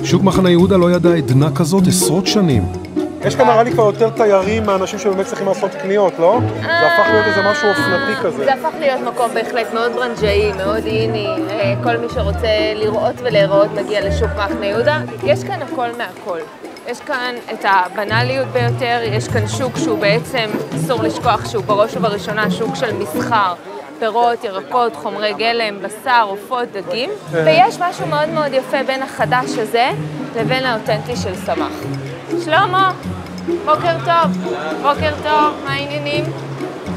שוק מחנה יהודה לא ידע עדנה כזאת עשרות שנים. יש כאן נראה לי כבר יותר תיירים מהאנשים שבאמת צריכים לעשות קניות, לא? זה הפך להיות איזה משהו אופנתי כזה. זה הפך להיות מקום בהחלט מאוד ברנג'אי, מאוד איני. כל מי שרוצה לראות ולהיראות מגיע לשוק מחנה יהודה. יש כאן הכל מהכל. יש כאן את הבנליות ביותר, יש כאן שוק שהוא בעצם, אסור לשכוח שהוא בראש ובראשונה שוק של מסחר. פירות, ירקות, חומרי גלם, בשר, עופות, דגים. ויש משהו מאוד מאוד יפה בין החדש הזה לבין האותנטי של סמך. שלמה, בוקר טוב. בוקר טוב, מה העניינים?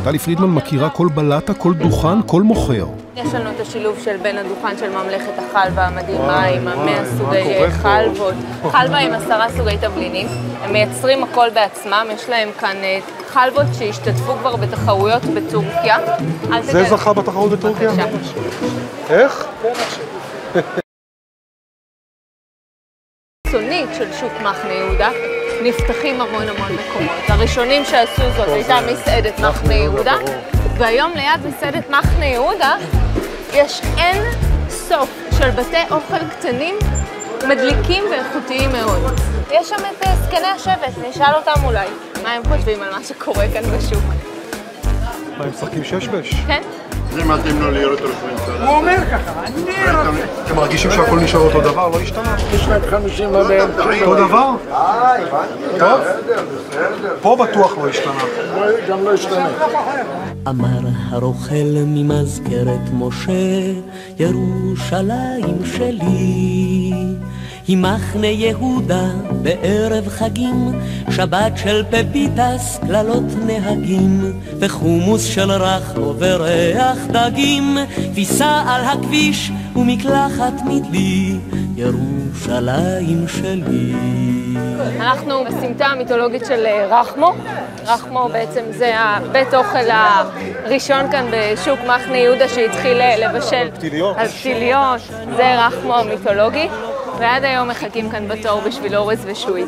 טלי פרידמן מכירה כל בלטה, כל דוכן, כל מוכר. יש לנו את השילוב של בין הדוכן של ממלכת החלבה המדהימה עם 100 סוגי חלבות. חלבה עם 10 סוגי תבלינים. הם מייצרים הכל בעצמם, יש להם כאן חלבות שהשתתפו כבר בתחרויות בטורקיה. זה זכה בתחרות בטורקיה? איך? חיצונית של שוק מחנה יהודה נפתחים המון מקומות. הראשונים שעשו זאת הייתה מסעדת מחנה יהודה, והיום ליד מסעדת מחנה יהודה יש אין סוף של בתי אוכל קטנים מדליקים ואיכותיים מאוד. יש שם את זקני השבט, נשאל אותם אולי מה הם חושבים על מה שקורה כאן בשוק. מה, הם משחקים שש-בש? כן. זה מתאים לו לראות ראש ממשלה. הוא אומר ככה, אני רוצה... אתם מרגישים שהכל נשאר אותו דבר? לא השתנה? בשנת 50 הבאים. אותו דבר? טוב? פה בטוח לא השתנה. גם לא השתנה. אמר הרוכל ממזכרת משה, ירושלים שלי. היא מחנה יהודה בערב חגים, שבת של פפיטס, כללות נהגים, וחומוס של רחמו וריח דגים, כביסה על הכביש ומקלחת מדלי, ירושלים שלי. אנחנו בסמטה המיתולוגית של רחמו. רחמו בעצם זה הבית אוכל הראשון כאן בשוק מחנה יהודה שהתחיל לבשל על פתיליות. זה רחמו המיתולוגי. ועד היום מחכים כאן בתור בשביל אורז ושועית.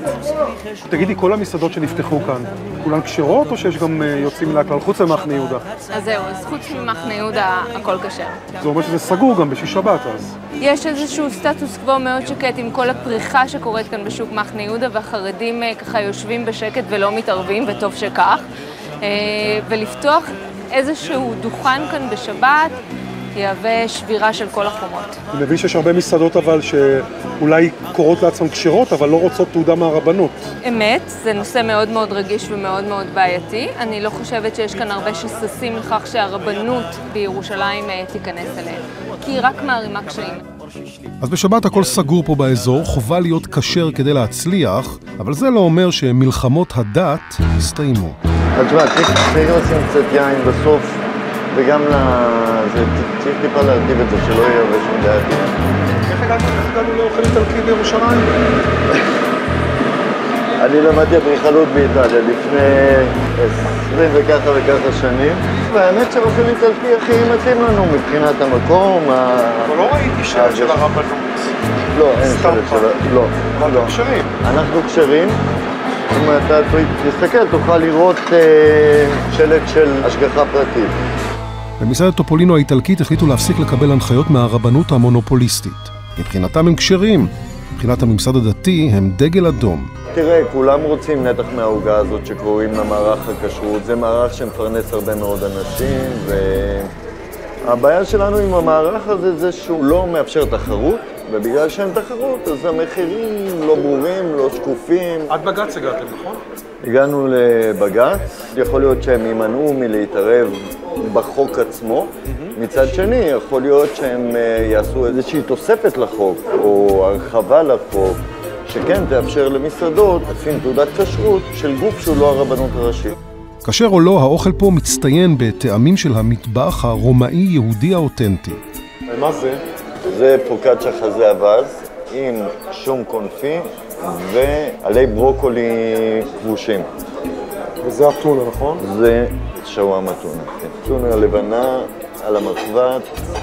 תגידי, כל המסעדות שנפתחו כאן, כולן כשרות או שיש גם יוצאים מן הכלל חוץ למחנה יהודה? אז זהו, אז חוץ ממחנה יהודה הכל כשר. זה אומר שזה סגור גם בשישי שבת אז. יש איזשהו סטטוס קוו מאוד שקט עם כל הפריחה שקורית כאן בשוק מחנה יהודה, והחרדים ככה יושבים בשקט ולא מתערבים, וטוב שכך. ולפתוח איזשהו דוכן כאן בשבת, יהווה שבירה של כל החומות. אני מבין שיש הרבה מסעדות אבל שאולי קורות לעצמם כשרות, אבל לא רוצות תעודה מהרבנות. אמת, זה נושא מאוד מאוד רגיש ומאוד מאוד בעייתי. אני לא חושבת שיש כאן הרבה שששים לכך שהרבנות בירושלים תיכנס אליהם, כי היא רק מערימה קשיים. אז בשבת הכל סגור פה באזור, חובה להיות כשר כדי להצליח, אבל זה לא אומר שמלחמות הדת הסתיימו. תשמע, צריך לשים קצת יין בסוף. וגם צריך טיפה להרטיב את זה, שלא יהיה הרבה שום דעת. איך הגענו לאוכל איטלקי בירושלים? אני למדתי אדריכלות באיטליה לפני 20 וככה שנים, והאמת שאוכל איטלקי הכי מתאים לנו מבחינת המקום. אבל לא ראיתי שלט של הרבנות. לא, אין שלט של... לא. אנחנו כשרים. אנחנו כשרים. אם אתה תסתכל, תוכל לראות שלט של השגחה פרטית. במסעדת טופולינו האיטלקית החליטו להפסיק לקבל הנחיות מהרבנות המונופוליסטית. מבחינתם הם כשרים, מבחינת הממסד הדתי הם דגל אדום. תראה, כולם רוצים נתח מהעוגה הזאת שקוראים למערך הכשרות. זה מערך שמפרנס הרבה מאוד אנשים, והבעיה שלנו עם המערך הזה זה שהוא לא מאפשר תחרות, ובגלל שאין תחרות אז המחירים לא ברורים, לא שקופים. עד בג"ץ הגעתם, נכון? הגענו לבג"ץ, יכול להיות שהם יימנעו מלהתערב בחוק עצמו. מצד שני, יכול להיות שהם יעשו איזושהי תוספת לחוק או הרחבה לחוק, שכן תאפשר למסעדות לשים תעודת כשרות של גוף שהוא לא הרבנות הראשית. כשר או לא, האוכל פה מצטיין בטעמים של המטבח הרומאי-יהודי האותנטי. מה זה? זה פוקאצ'ה חזה אבז עם שום קונפי ועלי ברוקולי כבושים. וזה הטונה, נכון? זה שווארמה טונה. טונה לבנה על המחבת,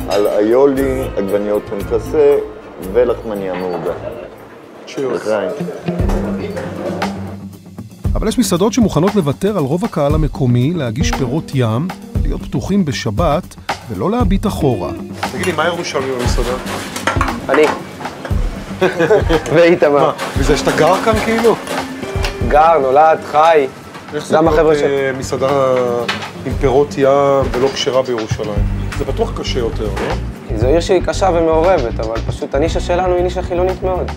על איולי, עגבניות קונקסה ולחמניה מעודה. צ'ירס. אבל יש מסעדות שמוכנות לוותר על רוב הקהל המקומי, להגיש פירות ים, להיות פתוחים בשבת, ולא להביט אחורה. תגיד לי, מה ירושלמי במסעדה? אני. ואיתמר. מה, בזה שאתה גר כאן כאילו? גר, נולד, חי. איך זה מסעדה עם פירות ים ולא כשרה בירושלים? זה בטוח קשה יותר, לא? זו עיר שהיא קשה ומעורבת, אבל פשוט הנישה שלנו היא נישה חילונית מאוד.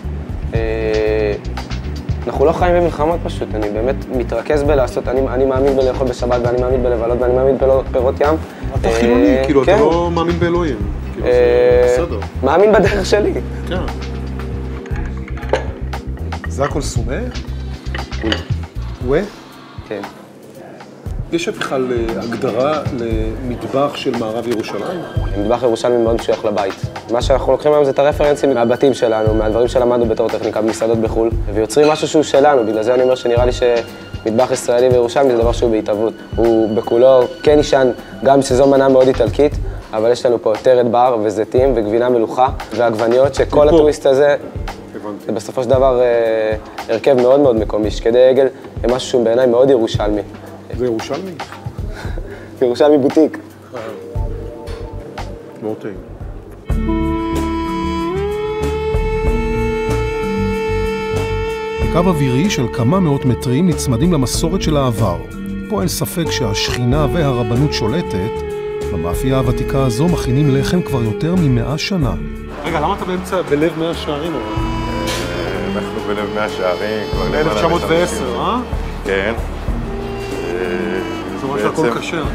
אנחנו לא חיים במלחמות פשוט, אני באמת מתרכז בלעשות, אני מאמין בלאכול בשבת ואני מאמין בלבלות ואני מאמין בפירות ים. אתה חילוני, כאילו אתה לא מאמין באלוהים. בסדר. מאמין בדרך שלי. כן. זה הכל סומה? ווה? כן. יש בכלל הגדרה למטבח של מערב ירושלים? מטבח ירושלמי מאוד משוייך לבית. מה שאנחנו לוקחים היום זה את הרפרנסים מהבתים שלנו, מהדברים שלמדנו בתור טכניקה במסעדות בחו"ל, ויוצרים משהו שהוא שלנו, בגלל זה אני אומר שנראה לי שמטבח ישראלי וירושלמי זה דבר שהוא בהתהוות. הוא בכולו כן נשען, גם שזו מנה מאוד איטלקית, אבל יש לנו פה טרד בר וזיתים וגבינה מלוכה ועגבניות, שכל הטוויסט הזה זה בסופו של דבר הרכב מאוד מאוד מקומי, שקדי עגל הם משהו שהוא בעיניי מאוד ירושלמי. זה ירושלמי? ירושלמי בוטיק. מאוד טעים. קו אווירי של כמה מאות מטרים נצמדים למסורת של העבר. פה אין ספק שהשכינה והרבנות שולטת. במאפייה הוותיקה הזו מכינים לחם כבר יותר מ100 שנה. רגע, למה אתה באמצע בלב 100 שערים? אנחנו בלב 100 שערים כבר למעלה ב-1910, אה? כן. זאת אומרת שהכל כשר, כן?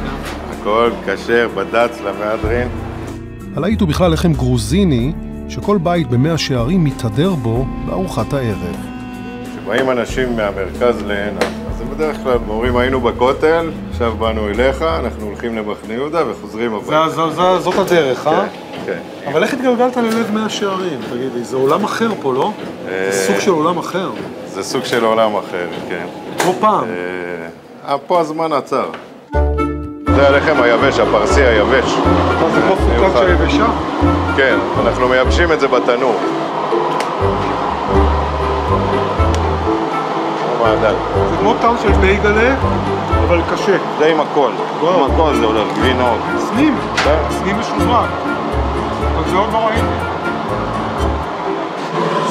הכל כשר, בד"ץ למהדרין. הלהיט הוא בכלל לחם גרוזיני, שכל בית ב100 שערים מתהדר בו בארוחת הערב. כשבאים אנשים מהמרכז להנה, אז בדרך כלל אומרים היינו בכותל, עכשיו באנו אליך, אנחנו הולכים למחנה יהודה וחוזרים הביתה. זאת הדרך, אה? כן. אבל איך התגלגלת ללב 100 שערים? תגיד לי, זה עולם אחר פה, לא? זה סוג של עולם אחר. זה סוג של עולם אחר, כן. כמו פעם. פה הזמן עצר. זה הלחם היבש, הפרסי היבש. זה כמו פוקאצ'ה יבשה? כן, אנחנו מייבשים את זה בתנור. זה כמו טעם של בייגלה, אבל קשה. זה עם הכל. עם הכל זה הולך, גבינות. סנים. סנים משוזרק. אבל זה עוד לא ראיתי.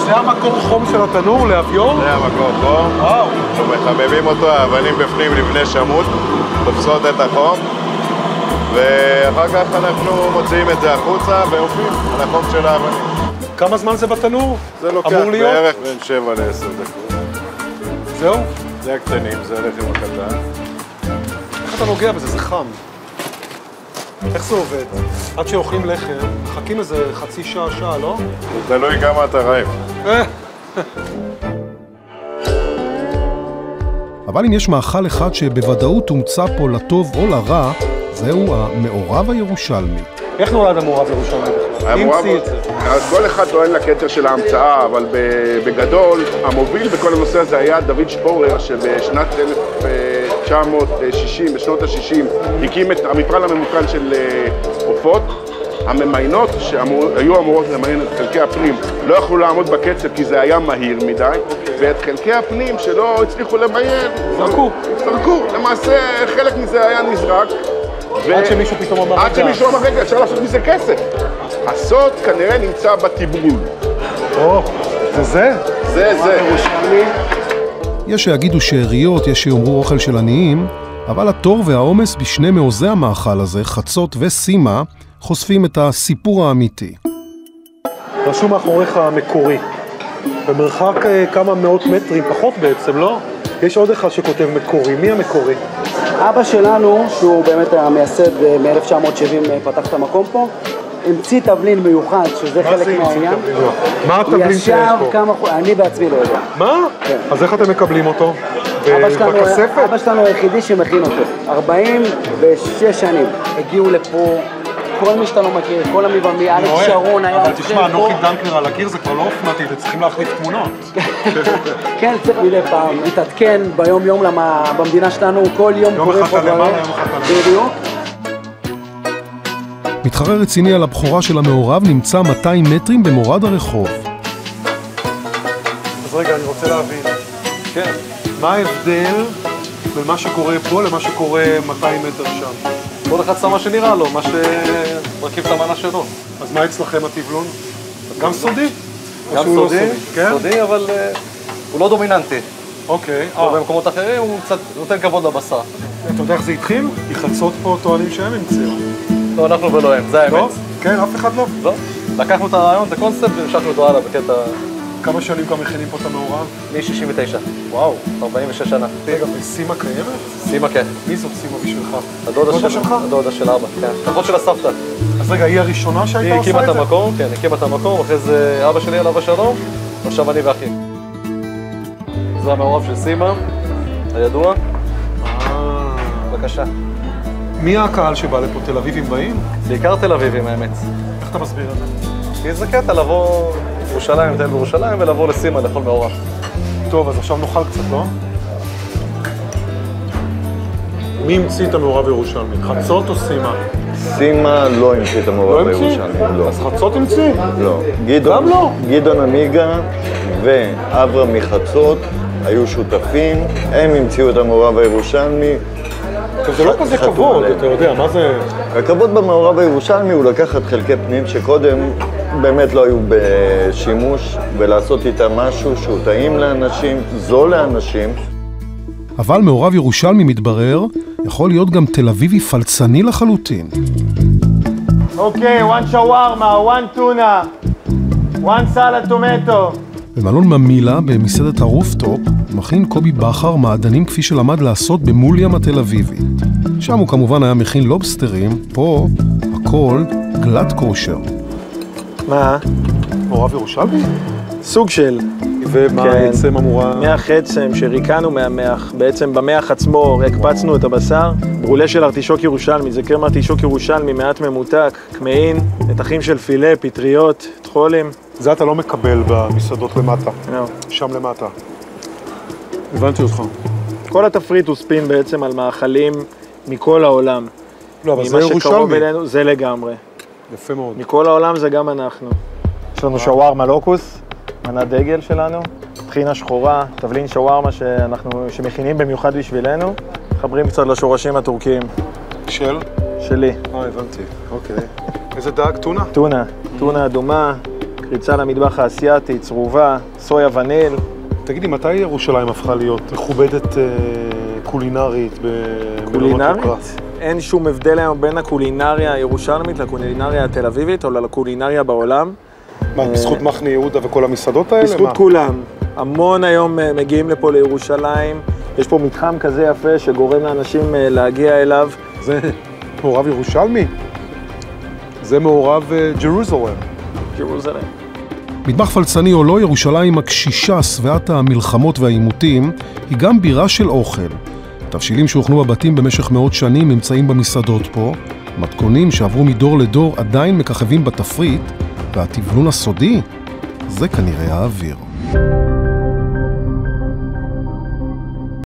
זה המקור חום של התנור, לאביור? זה המקור חום. וואו. מחממים אותו, האבנים בפנים לבני שמות, תופסות את החום, ואחר כך אנחנו מוציאים את זה החוצה ואופים על החום של האבנים. כמה זמן זה בתנור? זה לוקח בערך בין 7 ל-10 דקות. זהו? זה הקטנים, זה הלחם הקטן. איך אתה נוגע בזה? זה חם. איך זה עובד? עד שאוכלים לחם, מחכים איזה חצי שעה, שעה, לא? זה תלוי כמה אתה רעב. אבל אם יש מאכל אחד שבוודאות הומצא פה לטוב או לרע, זהו המעורב הירושלמי. איך נולד המעורב הירושלמי בכלל? מי המציא את זה? כל אחד טוען לכתר של ההמצאה, אבל בגדול, המוביל בכל הנושא הזה היה דוד שפורר, שבשנת 1960, בשנות ה-60, הקים את המפעל הממוכן של עופות. הממיינות שהיו אמורות למיין את חלקי הפנים לא יכלו לעמוד בקצב כי זה היה מהיר מדי, ואת חלקי הפנים שלא הצליחו למיין, זרקו. למעשה חלק מזה היה נזרק. עד שמישהו פתאום אמר רגע. עד שמישהו אמר רגע, אפשר לעשות מזה כסף. הסוד כנראה נמצא בטיבול. זה? זה. יש שיגידו שאריות, יש שיאמרו אוכל של עניים, אבל התור והעומס בשני מעוזי המאכל הזה, חצות וסימה, חושפים את הסיפור האמיתי. רשום מאחוריך המקורי. במרחק כמה מאות מטרים, פחות בעצם, לא? יש עוד אחד שכותב מקורי. מי המקורי? אבא שלנו, שהוא באמת המייסד מ-1970 פתח את המקום פה, המציא תבלין מיוחד, שזה חלק מהעניין. מה התבלין שיש פה? אני בעצמי לא יודע. מה? כן. אז איך אתם מקבלים אותו? בכספת? אבא שלנו היחידי שמכין אותו. 46 שנים הגיעו לפה. כל מי שאתה לא מכיר, כל המבמי, אלכס שרון היה... אבל תשמע, נוחי דנקנר על הקיר זה כבר לא אופנתי, אתם צריכים להחליף תמונות. כן, צריך מדי פעם, להתעדכן ביום-יום, למה במדינה שלנו כל יום קורה פה דברים. יום אחד בדיוק. מתחרה רציני על הבכורה של המעורב נמצא 200 מטרים במורד הרחוב. אז רגע, אני רוצה להבין. כן. מה ההבדל בין מה שקורה פה למה שקורה 200 מטר שם? כל אחד שם מה שנראה לו, מה שמרכיב את המנה שלו. אז מה אצלכם הטבלון? גם סודי? גם סודי, סודי, אבל הוא לא דומיננטי. אוקיי. במקומות אחרים הוא קצת נותן כבוד לבשר. אתה יודע איך זה התחיל? כי חצות פה טוענים שהם המציאו. לא, אנחנו ולא הם, זה האמת. לא? כן, אף אחד לא? לא. לקחנו את הרעיון, את הקונספט, והמשכנו אותו הלאה בקטע... כמה שנים גם מכינים פה את המעורב? מ-69. וואו. 46 שנה. רגע, וסימה קיימת? סימה, כן. מי זאת סימה בשבילך? הדודה שלך? הדודה של אבא, כן. אחות של הסבתא. אז רגע, היא הראשונה שהייתה עושה את זה? היא הקימה את המקום, כן, הקימה את המקום, אחרי זה אבא שלי עליו השלום, ועכשיו אני ואחי. זה המעורב של סימה, הידוע. בבקשה. מי הקהל שבא לפה? תל אביבים באים? בעיקר תל אביבים, האמת. איך אתה מסביר את זה? כי זה קטע לבוא לירושלים, לטייל בירושלים, ולבוא לסימה לאכול מעורב. טוב, אז עכשיו נאכל קצת, לא? מי המציא את המעורב הירושלמי? חצות או סימה? סימה לא המציא את המעורב הירושלמי, לא. אז חצות המציא? לא. גם לא? גדעון עמיגה ואברהם מחצות היו שותפים, הם המציאו את המעורב הירושלמי. זה לא כזה כבוד, אתה יודע, מה זה... הכבוד במעורב הירושלמי הוא לקחת חלקי פנים שקודם באמת לא היו בשימוש, ולעשות איתם משהו שהוא טעים לאנשים, זול לאנשים. אבל מעורב ירושלמי מתברר, יכול להיות גם תל אביבי פלצני לחלוטין. אוקיי, one שווארמה, one טונה, one סלט טומטו. במלון ממילה, במסעדת הרופטופ, מכין קובי בחר מעדנים כפי שלמד לעשות במולים התל אביבית. שם הוא כמובן היה מכין לובסטרים, פה הכל גלאט קושר. מה? מעורב ירושלמי? סוג של. ומה העצם אמורה? מח עצם שריקנו מהמח, בעצם במח עצמו הקפצנו את הבשר. ברולה של ארטישוק ירושלמי, זה קרם ארטישוק ירושלמי, מעט ממותק, קמעין, נתחים של פילה, פטריות, טחולים. זה אתה לא מקבל במסעדות למטה. לא. שם למטה. הבנתי אותך. כל התפריט הוא ספין בעצם על מאכלים מכל העולם. לא, אבל זה ממה שקרוב ירושלמי. אלינו, זה לגמרי. יפה מאוד. מכל העולם זה גם אנחנו. יש לנו שווארמה לוקוס, מנת דגל שלנו, טחינה שחורה, תבלין שווארמה שמכינים במיוחד בשבילנו. מחברים קצת לשורשים הטורקיים. של? שלי. הבנתי. אוקיי. איזה דג? טונה? טונה. טונה אדומה, קריצה למטבח האסייתי, צרובה, סויה וניל. תגידי, מתי ירושלים הפכה להיות מכובדת קולינרית קולינרית? אין שום הבדל היום בין הקולינריה הירושלמית לקולינריה התל אביבית או לקולינריה בעולם. מה, בזכות מחנה יהודה וכל המסעדות האלה? בזכות כולם. המון היום מגיעים לפה לירושלים. יש פה מתחם כזה יפה שגורם לאנשים להגיע אליו. זה מעורב ירושלמי? זה מעורב ג'רוזלם. ג'רוזלם. מטבח פלצני או לא, ירושלים הקשישה, שבעת המלחמות והעימותים, היא גם בירה של אוכל. תבשילים שהוכנו בבתים במשך מאות שנים נמצאים במסעדות פה, מתכונים שעברו מדור לדור עדיין מככבים בתפריט, והטבלון הסודי, זה כנראה האוויר.